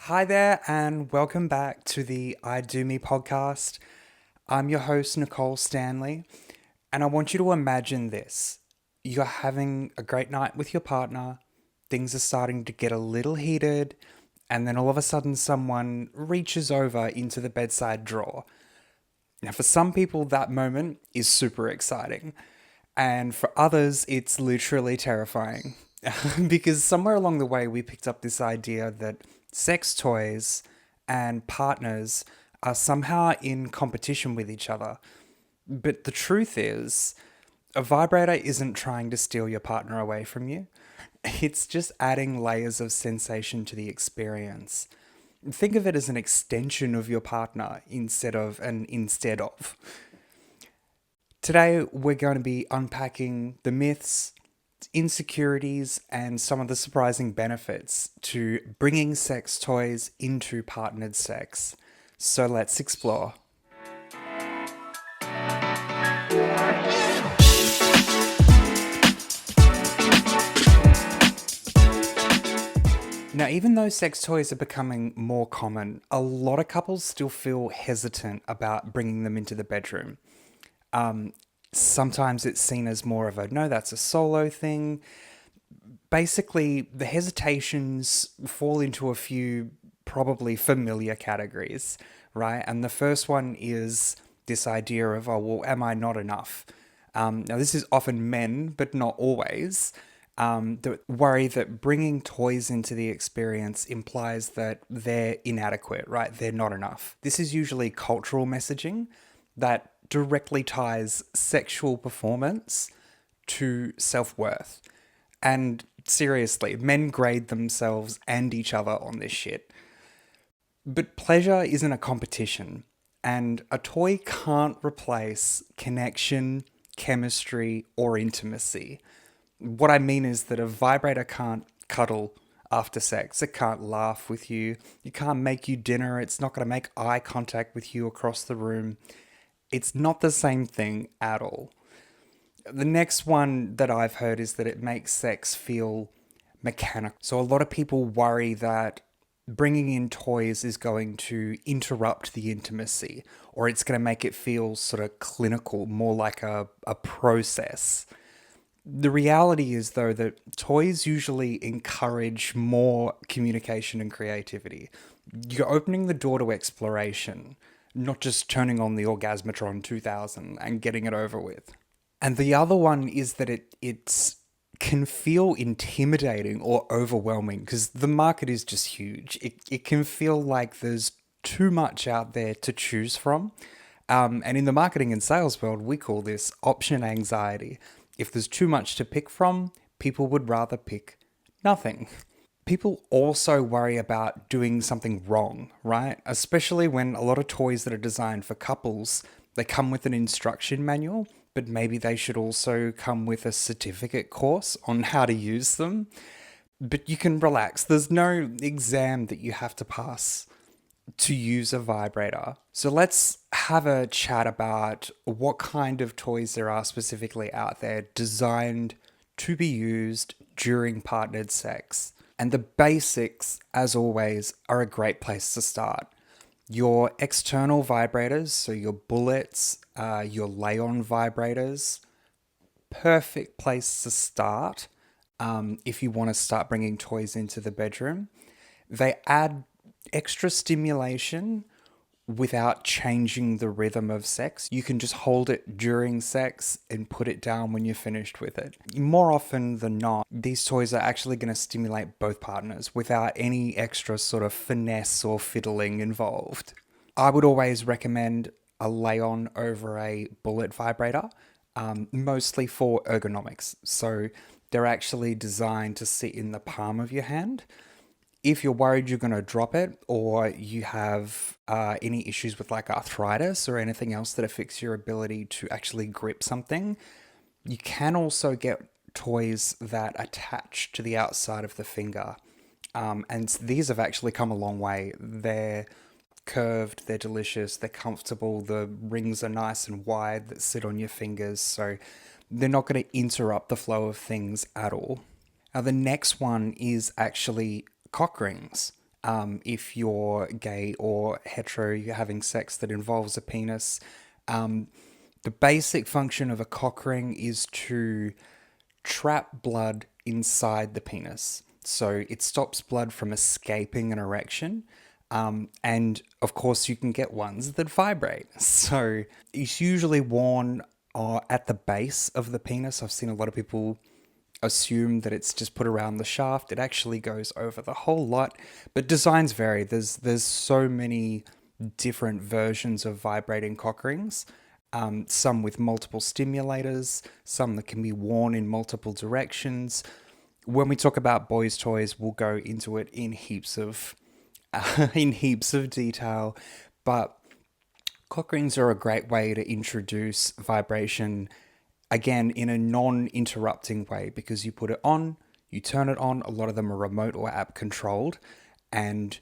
Hi there, and welcome back to the I Do Me podcast. I'm your host, Nicole Stanley, and I want you to imagine this. You're having a great night with your partner, things are starting to get a little heated, and then all of a sudden, someone reaches over into the bedside drawer. Now, for some people, that moment is super exciting, and for others, it's literally terrifying. Because somewhere along the way, we picked up this idea that sex toys and partners are somehow in competition with each other. But the truth is, a vibrator isn't trying to steal your partner away from you. It's just adding layers of sensation to the experience. Think of it as an extension of your partner instead of an instead of. Today, we're going to be unpacking the myths, insecurities, and some of the surprising benefits to bringing sex toys into partnered sex. So let's explore. Now, even though sex toys are becoming more common, a lot of couples still feel hesitant about bringing them into the bedroom. Sometimes it's seen as more of a no, that's a solo thing. Basically, the hesitations fall into a few probably familiar categories, right? And the first one is this idea of, oh, well, am I not enough? Now, this is often men, but not always. The worry that bringing toys into the experience implies that they're inadequate, right? They're not enough. This is usually cultural messaging that directly ties sexual performance to self-worth. And seriously, men grade themselves and each other on this shit. But pleasure isn't a competition, and a toy can't replace connection, chemistry, or intimacy. What I mean is that a vibrator can't cuddle after sex. It can't laugh with you. It can't make you dinner. It's not going to make eye contact with you across the room. It's not the same thing at all. The next one that I've heard is that it makes sex feel mechanical. So a lot of people worry that bringing in toys is going to interrupt the intimacy, or it's going to make it feel sort of clinical, more like a process. The reality is, though, that toys usually encourage more communication and creativity. You're opening the door to exploration, not just turning on the Orgasmatron 2000 and getting it over with. And the other one is that it's can feel intimidating or overwhelming because the market is just huge. It can feel like there's too much out there to choose from. And in the marketing and sales world, we call this option anxiety. If there's too much to pick from, people would rather pick nothing. People also worry about doing something wrong, right? Especially when a lot of toys that are designed for couples, they come with an instruction manual, but maybe they should also come with a certificate course on how to use them. But you can relax. There's no exam that you have to pass to use a vibrator. So let's have a chat about what kind of toys there are specifically out there designed to be used during partnered sex. And the basics, as always, are a great place to start. Your external vibrators, so your bullets, your lay-on vibrators, perfect place to start if you want to start bringing toys into the bedroom. They add extra stimulation without changing the rhythm of sex. You can just hold it during sex and put it down when you're finished with it. More often than not, these toys are actually going to stimulate both partners without any extra sort of finesse or fiddling involved. I would always recommend a lay-on over a bullet vibrator, mostly for ergonomics. So they're actually designed to sit in the palm of your hand. If you're worried you're going to drop it, or you have any issues with like arthritis or anything else that affects your ability to actually grip something, you can also get toys that attach to the outside of the finger. And these have actually come a long way. They're curved, they're delicious, they're comfortable, the rings are nice and wide that sit on your fingers, so they're not going to interrupt the flow of things at all. Now, the next one is actually cock rings. if you're gay or hetero, you're having sex that involves a penis. The basic function of a cock ring is to trap blood inside the penis. So it stops blood from escaping an erection. And of course, you can get ones that vibrate. So it's usually worn at the base of the penis. I've seen a lot of people assume that it's just put around the shaft. It actually goes over the whole lot, but designs vary. There's so many different versions of vibrating cock rings. Some with multiple stimulators, some that can be worn in multiple directions. When we talk about boys' toys, we'll go into it in heaps of detail. But cock rings are a great way to introduce vibration, again, in a non-interrupting way, because you put it on, you turn it on. A lot of them are remote or app controlled, and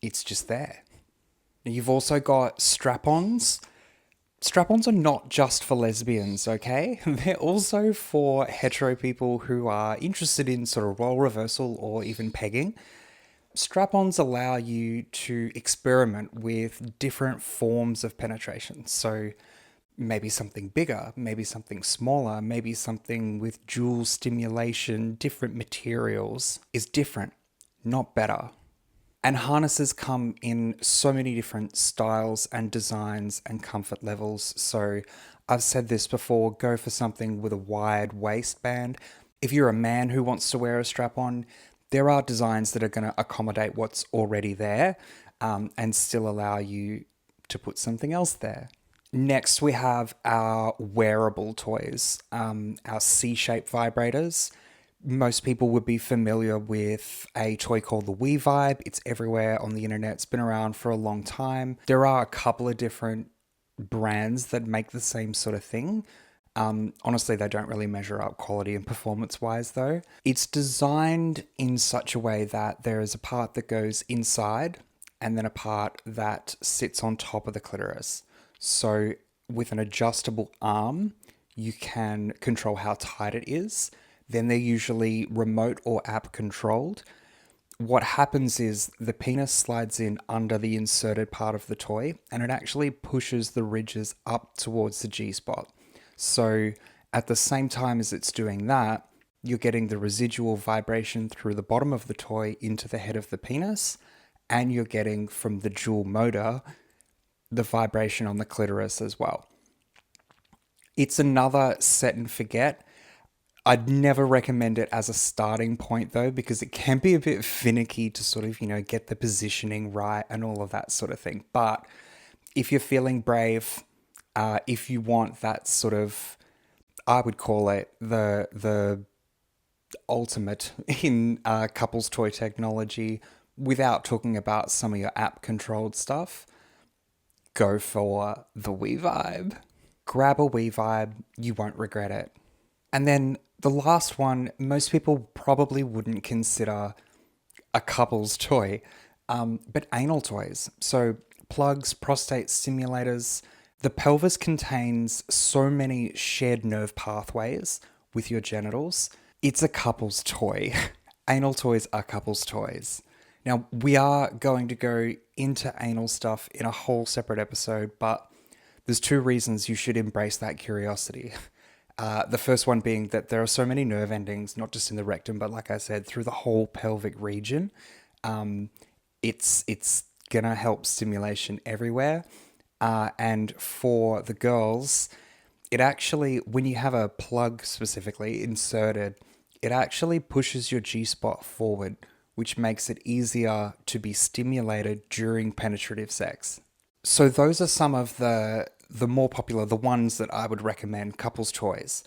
it's just there. You've also got strap-ons. Strap-ons are not just for lesbians, okay? They're also for hetero people who are interested in sort of role reversal or even pegging. Strap-ons allow you to experiment with different forms of penetration. So maybe something bigger, maybe something smaller, maybe something with dual stimulation, different materials is different, not better. And harnesses come in so many different styles and designs and comfort levels. So I've said this before, go for something with a wide waistband. If you're a man who wants to wear a strap-on, there are designs that are going to accommodate what's already there, and still allow you to put something else there. Next, we have our wearable toys, our C-shaped vibrators. Most people would be familiar with a toy called the We Vibe. It's everywhere on the internet. It's been around for a long time. There are a couple of different brands that make the same sort of thing. Honestly, they don't really measure up quality and performance-wise, though. It's designed in such a way that there is a part that goes inside and then a part that sits on top of the clitoris. So with an adjustable arm, you can control how tight it is. Then they're usually remote or app controlled. What happens is the penis slides in under the inserted part of the toy, and it actually pushes the ridges up towards the G-spot. So at the same time as it's doing that, you're getting the residual vibration through the bottom of the toy into the head of the penis, and you're getting from the dual motor the vibration on the clitoris as well. It's another set and forget. I'd never recommend it as a starting point though, because it can be a bit finicky to sort of, get the positioning right and all of that sort of thing. But if you're feeling brave, if you want that sort of, I would call it the ultimate in couples toy technology, without talking about some of your app controlled stuff, go for the We Vibe. Grab a We Vibe, you won't regret it. And then the last one, most people probably wouldn't consider a couple's toy, but anal toys. So plugs, prostate stimulators. The pelvis contains so many shared nerve pathways with your genitals. It's a couple's toy. Anal toys are couple's toys. Now, we are going to go into anal stuff in a whole separate episode, but there's two reasons you should embrace that curiosity. The first one being that there are so many nerve endings, not just in the rectum, but like I said, through the whole pelvic region. It's gonna help stimulation everywhere. And for the girls, it actually, when you have a plug specifically inserted, it actually pushes your G-spot forward, which makes it easier to be stimulated during penetrative sex. So those are some of the more popular, the ones that I would recommend, couples toys.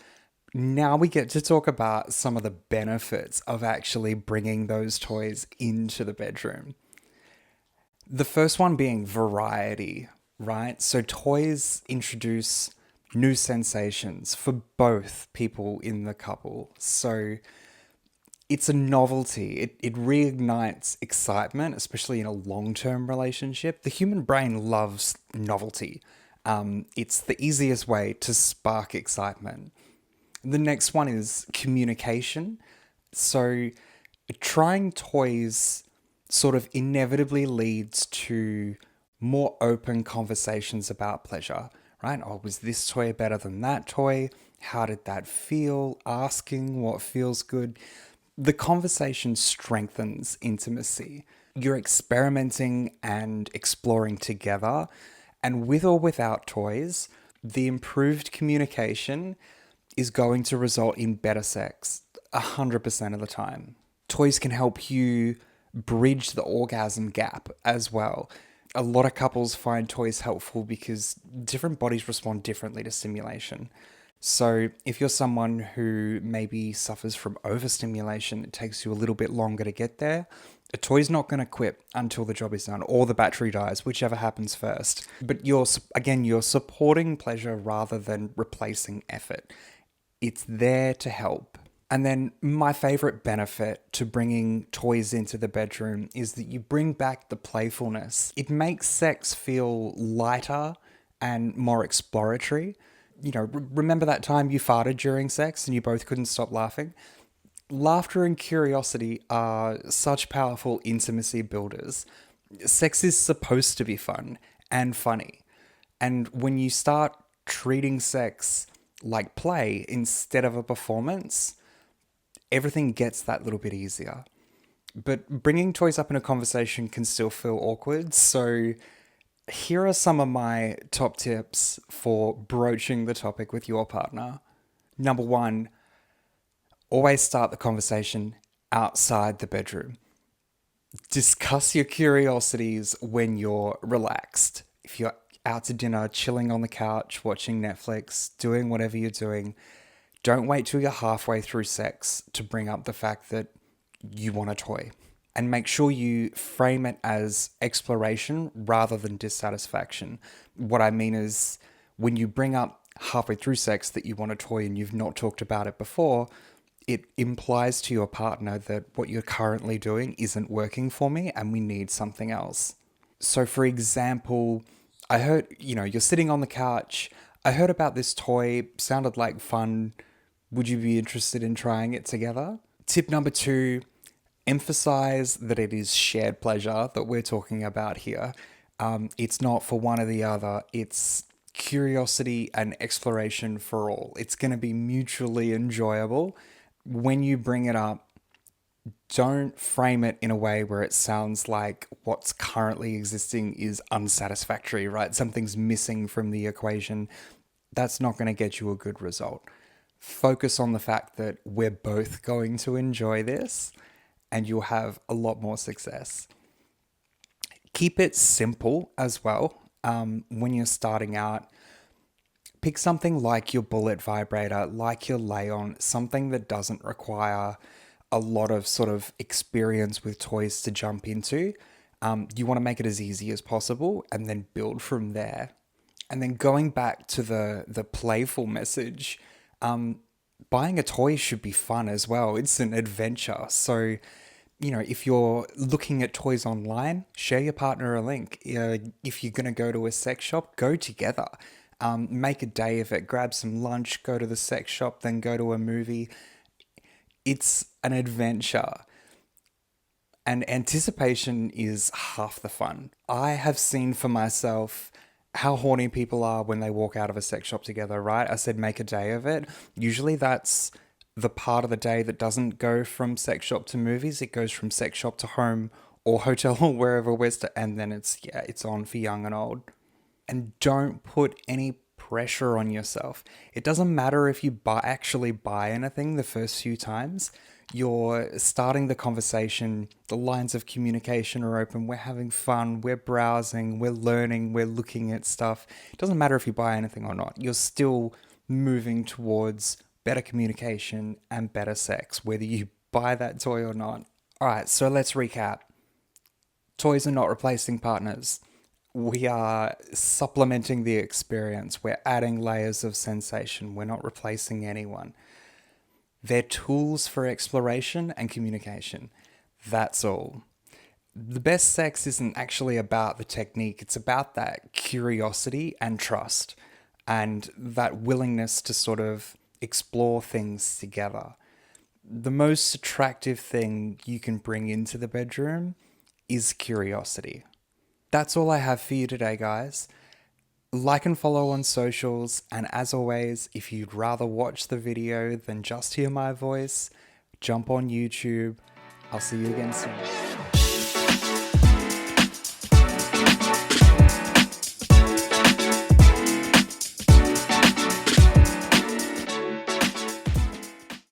Now we get to talk about some of the benefits of actually bringing those toys into the bedroom. The first one being variety, right? So toys introduce new sensations for both people in the couple. So it's a novelty. It reignites excitement, especially in a long-term relationship. The human brain loves novelty. It's the easiest way to spark excitement. The next one is communication. So trying toys sort of inevitably leads to more open conversations about pleasure, right? Oh, was this toy better than that toy? How did that feel? Asking what feels good. The conversation strengthens intimacy. You're experimenting and exploring together, and with or without toys, the improved communication is going to result in better sex 100% of the time. Toys can help you bridge the orgasm gap as well. A lot of couples find toys helpful because different bodies respond differently to stimulation. So, if you're someone who maybe suffers from overstimulation, it takes you a little bit longer to get there. A toy's not going to quit until the job is done or the battery dies, whichever happens first. But you're supporting pleasure rather than replacing effort. It's there to help. And then my favorite benefit to bringing toys into the bedroom is that you bring back the playfulness. It makes sex feel lighter and more exploratory. Remember that time you farted during sex and you both couldn't stop laughing? Laughter and curiosity are such powerful intimacy builders. Sex is supposed to be fun and funny. And when you start treating sex like play instead of a performance, everything gets that little bit easier. But bringing toys up in a conversation can still feel awkward. So here are some of my top tips for broaching the topic with your partner. Number one, always start the conversation outside the bedroom. Discuss your curiosities when you're relaxed. If you're out to dinner, chilling on the couch, watching Netflix, doing whatever you're doing, don't wait till you're halfway through sex to bring up the fact that you want a toy. And make sure you frame it as exploration rather than dissatisfaction. What I mean is, when you bring up halfway through sex that you want a toy and you've not talked about it before, it implies to your partner that what you're currently doing isn't working for me and we need something else. So, for example, I heard, you're sitting on the couch. I heard about this toy, sounded like fun. Would you be interested in trying it together? Tip number two, emphasize that it is shared pleasure that we're talking about here. It's not for one or the other. It's curiosity and exploration for all. It's going to be mutually enjoyable. When you bring it up, don't frame it in a way where it sounds like what's currently existing is unsatisfactory, right? Something's missing from the equation. That's not going to get you a good result. Focus on the fact that we're both going to enjoy this and you'll have a lot more success. Keep it simple as well. When you're starting out, pick something like your bullet vibrator, like your lay-on, something that doesn't require a lot of sort of experience with toys to jump into. You want to make it as easy as possible and then build from there. And then going back to the playful message, buying a toy should be fun as well. It's an adventure. So, if you're looking at toys online, share your partner a link. If you're going to go to a sex shop, go together. Make a day of it. Grab some lunch, go to the sex shop, then go to a movie. It's an adventure. And anticipation is half the fun. I have seen for myself how horny people are when they walk out of a sex shop together, right? I said make a day of it. Usually that's the part of the day that doesn't go from sex shop to movies. It goes from sex shop to home or hotel or wherever and then it's on for young and old. And don't put any pressure on yourself. It doesn't matter if you actually buy anything the first few times. You're starting the conversation, the lines of communication are open, we're having fun, we're browsing, we're learning, we're looking at stuff. It doesn't matter if you buy anything or not. You're still moving towards better communication and better sex, whether you buy that toy or not. All right, so let's recap. Toys are not replacing partners. We are supplementing the experience. We're adding layers of sensation. We're not replacing anyone. They're tools for exploration and communication. That's all. The best sex isn't actually about the technique. It's about that curiosity and trust and that willingness to sort of explore things together. The most attractive thing you can bring into the bedroom is curiosity. That's all I have for you today, guys. Like and follow on socials, and as always, if you'd rather watch the video than just hear my voice, jump on YouTube. I'll see you again soon.